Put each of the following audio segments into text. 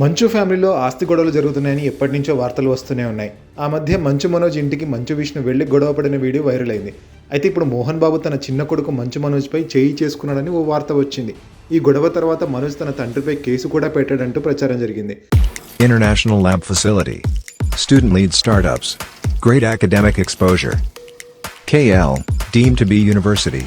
మంచు ఫ్యామిలీలో ఆస్తి గొడవలు జరుగుతున్నాయని ఎప్పటి నుంచో వార్తలు వస్తూనే ఉన్నాయి. ఆ మధ్య మంచు మనోజ్ ఇంటికి మంచు విష్ణు వెళ్లి గొడవ పడిన వీడియో వైరల్ అయింది. అయితే ఇప్పుడు మోహన్ బాబు తన చిన్న కొడుకు మంచు మనోజ్పై చేయి చేసుకున్నాడని ఓ వార్త వచ్చింది. ఈ గొడవ తర్వాత మనోజ్ తన తండ్రిపై కేసు కూడా పెట్టాడంటూ ప్రచారం జరిగింది. International Lab Facility. Student lead startups. Great academic exposure. KL, deemed to be university.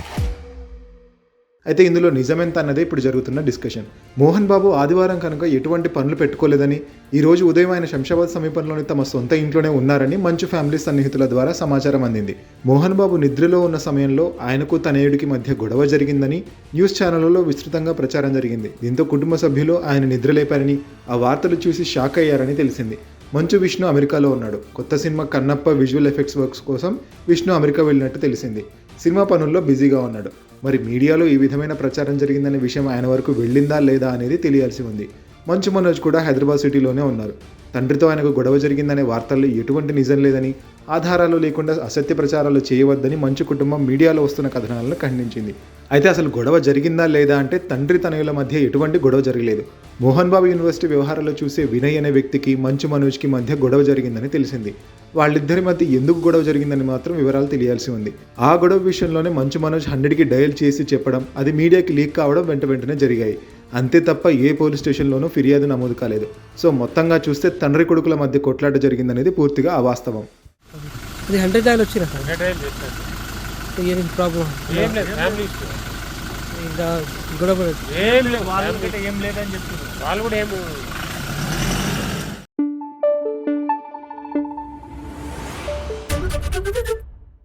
అయితే ఇందులో నిజమెంత అన్నదే ఇప్పుడు జరుగుతున్న డిస్కషన్. మోహన్ బాబు ఆదివారం కనుక ఎటువంటి పనులు పెట్టుకోలేదని, ఈ రోజు ఉదయం ఆయన శంషాబాద్ సమీపంలోని తమ సొంత ఇంట్లోనే ఉన్నారని మంచు ఫ్యామిలీ సన్నిహితుల ద్వారా సమాచారం అందింది. మోహన్ బాబు నిద్రలో ఉన్న సమయంలో ఆయనకు తనయుడికి మధ్య గొడవ జరిగిందని న్యూస్ ఛానళ్లలో విస్తృతంగా ప్రచారం జరిగింది. దీంతో కుటుంబ సభ్యులు ఆయన నిద్రలేపారని, ఆ వార్తలు చూసి షాక్ అయ్యారని తెలిసింది. మంచు విష్ణు అమెరికాలో ఉన్నాడు. కొత్త cinema Kannappa visual effects works కోసం విష్ణు అమెరికా వెళ్ళినట్టు తెలిసింది. సినిమా పనుల్లో బిజీగా ఉన్నాడు. మరి మీడియాలో ఈ విధమైన ప్రచారం జరిగిందనే విషయం ఆయన వరకు వెళ్ళిందా లేదా అనేది తెలియాల్సి ఉంది. మంచు మనోజ్ కూడా హైదరాబాద్ సిటీలోనే ఉన్నారు. తండ్రితో ఆయనకు గొడవ జరిగిందనే వార్తల్లో ఎటువంటి నిజం లేదని, ఆధారాలు లేకుండా అసత్య ప్రచారాలు చేయవద్దని మంచు కుటుంబం మీడియాలో వస్తున్న కథనాలను ఖండించింది. అయితే అసలు గొడవ జరిగిందా లేదా అంటే తండ్రి తనయుల మధ్య ఎటువంటి గొడవ జరగలేదు. మోహన్ బాబు యూనివర్సిటీ వ్యవహారాలు చూసే వినయ్ అనే వ్యక్తికి మంచు మనోజ్కి మధ్య గొడవ జరిగిందని తెలిసింది. వాళ్ళిద్దరి మధ్య ఎందుకు గొడవ జరిగిందని మాత్రం వివరాలు తెలియాల్సి ఉంది. ఆ గొడవ విషయంలోనే మంచు మనోజ్ 100కి డయల్ చేసి చెప్పడం, అది మీడియాకి లీక్ కావడం వెంటనే జరిగాయి. అంతే తప్ప ఏ పోలీస్ స్టేషన్లోనూ ఫిర్యాదు నమోదు కాలేదు. సో మొత్తంగా చూస్తే తండ్రి కొడుకుల మధ్య కొట్లాట జరిగిందనేది పూర్తిగా అవాస్తవం. అది 100 డయల్ వచ్చినా ప్రాబ్లం ఇంకా గొడవ ఏం లేదు, వాళ్ళు కూడా ఏం లేదని చెప్తున్నారు. వాళ్ళు కూడా ఏం